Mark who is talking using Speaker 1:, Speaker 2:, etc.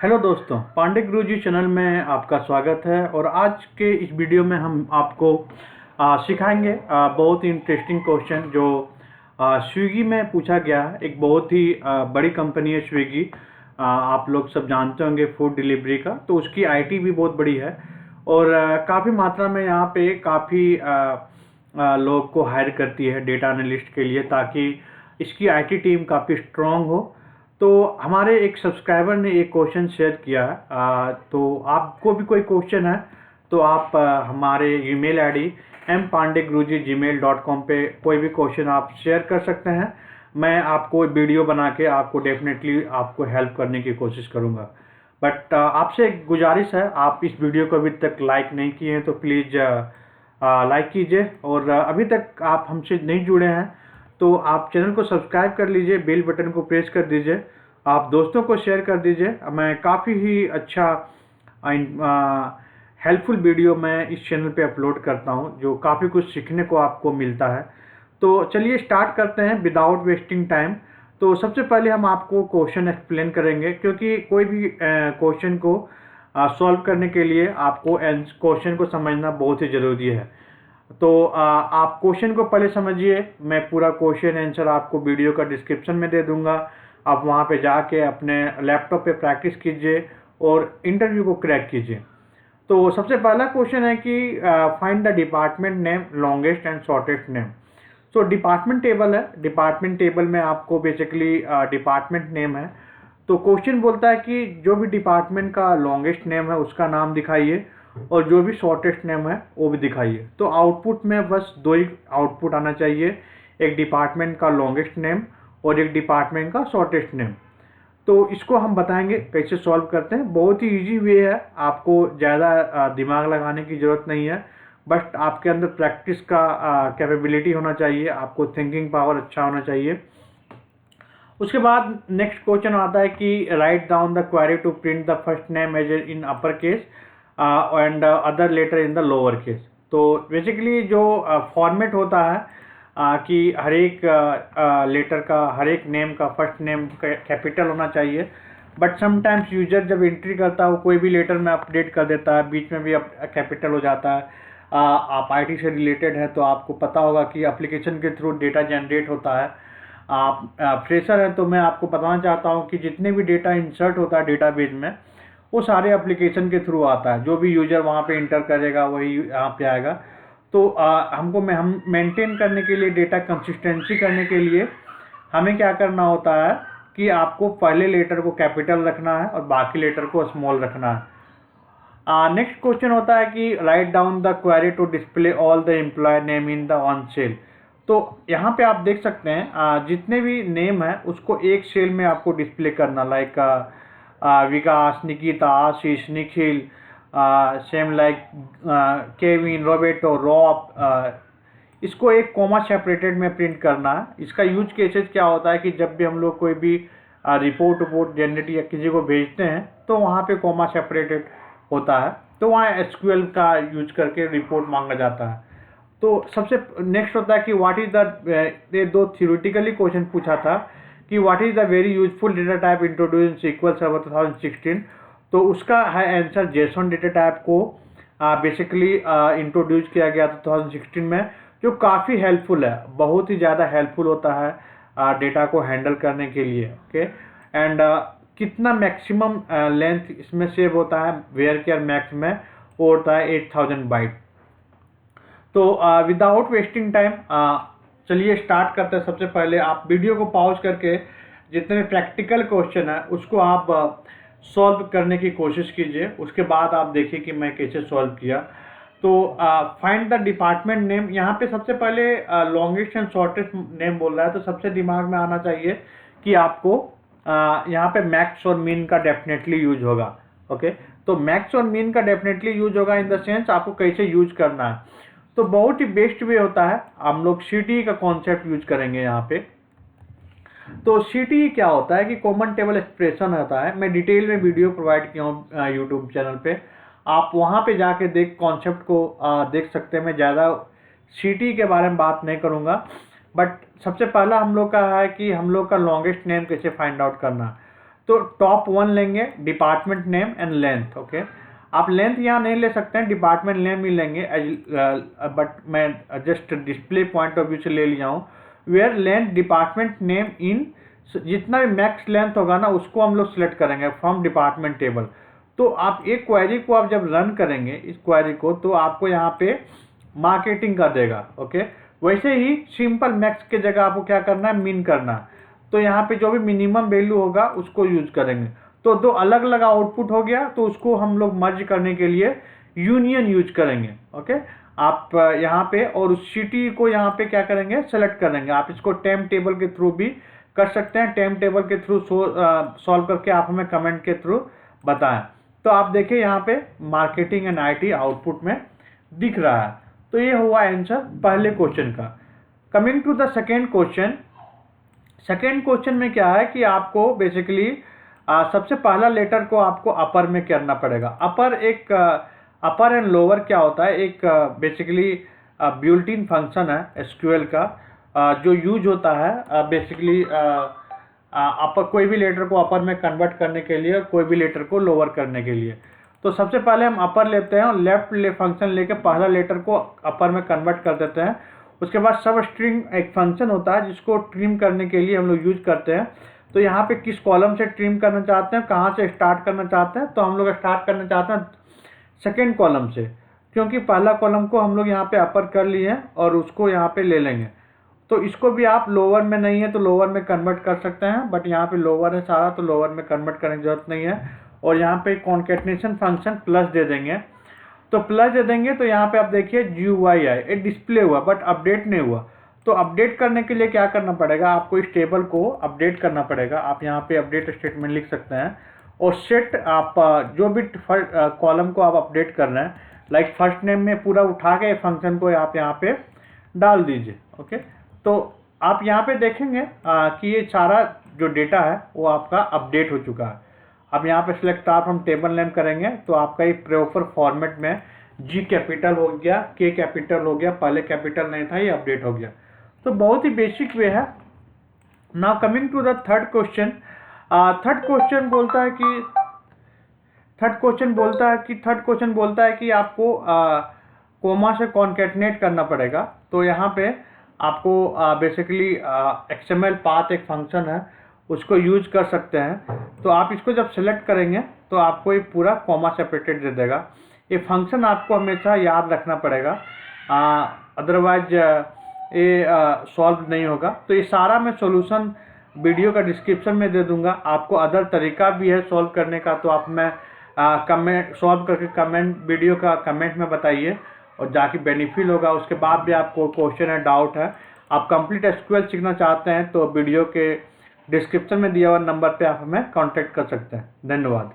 Speaker 1: Hello दोस्तों, पांडे गुरुजी channel में आपका स्वागत है। और आज के इस वीडियो में हम आपको सिखाएंगे बहुत ही इंटरेस्टिंग क्वेश्चन जो स्विगी में पूछा गया है। एक बहुत ही बड़ी कंपनी है स्विगी, आप लोग सब जानते होंगे फूड डिलीवरी का। तो उसकी आईटी भी बहुत बड़ी है और काफ़ी मात्रा में यहाँ पे काफ़ी लोग को हायर करती है डेटा एनालिस्ट के लिए, ताकि इसकी आईटी टीम काफ़ी स्ट्रांग हो। तो हमारे एक सब्सक्राइबर ने एक क्वेश्चन शेयर किया है, तो आपको भी कोई क्वेश्चन है तो आप हमारे ईमेल आईडी mpandeguruji@gmail.com पे कोई भी क्वेश्चन आप शेयर कर सकते हैं। मैं आपको वीडियो बना के आपको डेफिनेटली आपको हेल्प करने की कोशिश करूँगा। बट आपसे एक गुजारिश है, आप इस वीडियो को अभी तक लाइक नहीं किए हैं तो प्लीज़ लाइक कीजिए। और अभी तक आप हमसे नहीं जुड़े हैं तो आप चैनल को सब्सक्राइब कर लीजिए, बेल बटन को प्रेस कर दीजिए, आप दोस्तों को शेयर कर दीजिए। मैं काफ़ी ही अच्छा हेल्पफुल वीडियो मैं इस चैनल पे अपलोड करता हूं, जो काफ़ी कुछ सीखने को आपको मिलता है। तो चलिए स्टार्ट करते हैं विदाउट वेस्टिंग टाइम। तो सबसे पहले हम आपको क्वेश्चन एक्सप्लेन करेंगे, क्योंकि कोई भी क्वेश्चन को सॉल्व करने के लिए आपको क्वेश्चन को समझना बहुत ही ज़रूरी है। तो आप क्वेश्चन को पहले समझिए। मैं पूरा क्वेश्चन आंसर आपको वीडियो का डिस्क्रिप्शन में दे दूंगा, आप वहां पे जाके अपने लैपटॉप पे प्रैक्टिस कीजिए और इंटरव्यू को क्रैक कीजिए। तो सबसे पहला क्वेश्चन है कि find the department name longest and shortest name. तो डिपार्टमेंट टेबल है, डिपार्टमेंट टेबल में आपको बेसिकली डिपार्टमेंट नेम है। तो क्वेश्चन बोलता है कि जो भी डिपार्टमेंट का लॉन्गेस्ट नेम है उसका नाम दिखाइए और जो भी शॉर्टेस्ट नेम है वो भी दिखाइए। तो आउटपुट में बस दो ही आउटपुट आना चाहिए, एक डिपार्टमेंट का लॉन्गेस्ट नेम और एक डिपार्टमेंट का शॉर्टेस्ट नेम। तो इसको हम बताएंगे कैसे सॉल्व करते हैं। बहुत ही इजी वे है, आपको ज़्यादा दिमाग लगाने की ज़रूरत नहीं है, बस आपके अंदर प्रैक्टिस का कैपेबिलिटी होना चाहिए, आपको थिंकिंग पावर अच्छा होना चाहिए। उसके बाद नेक्स्ट क्वेश्चन आता है कि write down the query to print the first name as in upper case and other letter in the lower case. तो बेसिकली जो फॉर्मेट होता है कि हर एक लेटर का, हर एक नेम का फर्स्ट नेम कैपिटल होना चाहिए, बट समटाइम्स यूजर जब एंट्री करता है वो कोई भी लेटर में अपडेट कर देता है, बीच में भी कैपिटल हो जाता है। आप आईटी से रिलेटेड है तो आपको पता होगा कि एप्लीकेशन के थ्रू डेटा जनरेट होता है। आप फ्रेशर हैं तो मैं आपको बताना चाहता हूं कि जितने भी डेटा इंसर्ट होता है डेटाबेस में वो सारे एप्लीकेशन के थ्रू आता है। जो भी यूजर वहां पे इंटर करेगा वही यहाँ पे आएगा। तो हम मेंटेन करने के लिए, डेटा कंसिस्टेंसी करने के लिए हमें क्या करना होता है कि आपको पहले लेटर को कैपिटल रखना है और बाकी लेटर को स्मॉल रखना है। नेक्स्ट क्वेश्चन होता है कि write down the query to display all the employee name in the on sale. तो यहाँ पे आप देख सकते हैं जितने भी नेम है उसको एक सेल में आपको डिस्प्ले करना, like Vikas, Nikita, Ashish, Nikhil, same like Kevin, Roberto, Rob, इसको एक कॉमा सेपरेटेड में प्रिंट करना है। इसका यूज केसेस क्या होता है कि जब भी हम लोग कोई भी रिपोर्ट जनरेट या किसी को भेजते हैं तो वहाँ पे कॉमा सेपरेटेड होता है, तो वहाँ एसक्यूएल का यूज करके रिपोर्ट मांगा जाता है। तो सबसे नेक्स्ट होता है कि व्हाट इज द, ये दो थ्योरेटिकली क्वेश्चन पूछा था कि what is the very useful data type introduce in SQL server 2016। तो उसका है आंसर जेसन डेटा टाइप को बेसिकली इंट्रोड्यूस किया गया था 2016 में, जो काफ़ी हेल्पफुल है, बहुत ही ज़्यादा हेल्पफुल होता है डेटा को हैंडल करने के लिए। ओके, एंड कितना मैक्सिमम लेंथ इसमें सेव होता है वेयर केयर मैक्स में, वो होता है 8000 बाइट। तो विदाउट वेस्टिंग टाइम चलिए स्टार्ट करते हैं। सबसे पहले आप वीडियो को पॉज करके जितने प्रैक्टिकल क्वेश्चन है उसको आप सॉल्व करने की कोशिश कीजिए, उसके बाद आप देखिए कि मैं कैसे सॉल्व किया। तो फाइंड द डिपार्टमेंट नेम, यहाँ पे सबसे पहले लॉन्गेस्ट एंड शॉर्टेस्ट नेम बोल रहा है, तो सबसे दिमाग में आना चाहिए कि आपको यहाँ पे मैक्स और मीन का डेफिनेटली यूज होगा। ओके, तो मैक्स और मीन का डेफिनेटली यूज होगा इन द सेंस आपको कैसे यूज करना है। तो बहुत ही बेस्ट वे होता है, हम लोग CTE का कॉन्सेप्ट यूज करेंगे यहाँ पे। तो CTE क्या होता है कि कॉमन टेबल एक्सप्रेशन होता है। मैं डिटेल में वीडियो प्रोवाइड किया हूँ यूट्यूब चैनल पे, आप वहाँ पे जाके कॉन्सेप्ट को देख सकते हैं। मैं ज़्यादा CTE के बारे में बात नहीं करूँगा, बट सबसे पहला हम लोग का है कि हम लोग का लॉन्गेस्ट नेम कैसे फाइंड आउट करना है। तो टॉप 1 लेंगे, department name and length. Okay, आप लेंथ यहाँ नहीं ले सकते हैं, डिपार्टमेंट नेम ही लेंगे, बट मैं just display point of view से ले लिया हूँ। Where length department name in, जितना भी मैक्स लेंथ होगा ना उसको हम लोग सिलेक्ट करेंगे फ्रॉम डिपार्टमेंट टेबल। तो आप एक क्वेरी को आप जब रन करेंगे इस क्वेरी को, तो आपको यहाँ पे मार्केटिंग का देगा। ओके, वैसे ही सिंपल मैक्स के जगह आपको क्या करना है, मिन करना है। तो यहाँ पे जो भी मिनिमम वैल्यू होगा उसको यूज करेंगे। तो दो अलग अलग आउटपुट हो गया, तो उसको हम लोग मर्ज करने के लिए यूनियन यूज करेंगे। ओके, आप यहाँ पे और उस सिटी को यहाँ पे क्या करेंगे, सेलेक्ट करेंगे। आप इसको टेम टेबल के थ्रू भी कर सकते हैं, टेम टेबल के थ्रू सॉल्व करके आप हमें कमेंट के थ्रू बताएं। तो आप देखिए यहाँ पे मार्केटिंग एंड IT आउटपुट में दिख रहा है। तो ये हुआ आंसर पहले क्वेश्चन का। Coming to the second question, second question में क्या है कि आपको बेसिकली सबसे पहला लेटर को आपको अपर में करना पड़ेगा। अपर एंड लोअर क्या होता है, एक बेसिकली बुलेटिन फंक्शन है SQL का, जो यूज होता है बेसिकली अपर, कोई भी लेटर को अपर में कन्वर्ट करने के लिए, कोई भी लेटर को लोअर करने के लिए। तो सबसे पहले हम अपर लेते हैं और लेफ्ट फंक्शन लेके पहला लेटर को अपर में कन्वर्ट कर देते हैं। उसके बाद सब स्ट्रिंग एक फंक्शन होता है जिसको ट्रिम करने के लिए हम लोग यूज करते हैं। तो यहाँ पे किस कॉलम से ट्रिम करना चाहते हैं, कहाँ से स्टार्ट करना चाहते हैं, तो हम लोग स्टार्ट करना चाहते हैं सेकेंड कॉलम से, क्योंकि पहला कॉलम को हम लोग यहाँ पे अपर कर लिए हैं और उसको यहाँ पे ले लेंगे। तो इसको भी आप लोअर में नहीं है तो लोअर में कन्वर्ट कर सकते हैं, बट यहाँ पे लोअर है सारा तो लोअर में कन्वर्ट करने की जरूरत नहीं है। और यहाँ पे कॉन्केटनेशन फंक्शन प्लस दे देंगे, तो प्लस दे देंगे तो यहाँ पे आप देखिए GUI है, ये डिस्प्ले हुआ बट अपडेट नहीं हुआ। तो अपडेट करने के लिए क्या करना पड़ेगा, आपको इस टेबल को अपडेट करना पड़ेगा। आप यहाँ पे अपडेट स्टेटमेंट लिख सकते हैं और सेट आप जो भी कॉलम को आप अपडेट कर रहे हैं, लाइक फर्स्ट नेम में पूरा उठा के फंक्शन को आप यहाँ पे डाल दीजिए। ओके, तो आप यहाँ पे देखेंगे कि ये सारा जो डेटा है वो आपका अपडेट हो चुका है। अब यहाँ पे select star from table name करेंगे तो आपका ये प्रॉपर फॉर्मेट में G कैपिटल हो गया, K कैपिटल हो गया, पहले कैपिटल नहीं था, ये अपडेट हो गया। तो बहुत ही बेसिक वे है। Now coming to the third question, third question बोलता है कि आपको कोमा से कॉन्केटनेट करना पड़ेगा। तो यहाँ पे आपको बेसिकली XML पाथ एक फंक्शन है, उसको यूज कर सकते हैं। तो आप इसको जब सेलेक्ट करेंगे तो आपको ये पूरा कॉमा सेपरेटेड दे देगा। ये फंक्शन आपको हमेशा याद रखना पड़ेगा, अदरवाइज ये सॉल्व नहीं होगा। तो ये सारा मैं सॉल्यूशन वीडियो का डिस्क्रिप्शन में दे दूंगा। आपको अदर तरीका भी है सॉल्व करने का, तो आप मैं कमेंट सॉल्व करके कमेंट वीडियो का कमेंट में बताइए और जाके बेनिफिट होगा। उसके बाद भी आपको क्वेश्चन है, डाउट है, आप कंप्लीट SQL सीखना चाहते हैं तो वीडियो के डिस्क्रिप्शन में दिया हुआ नंबर पे आप हमें कांटेक्ट कर सकते हैं। धन्यवाद।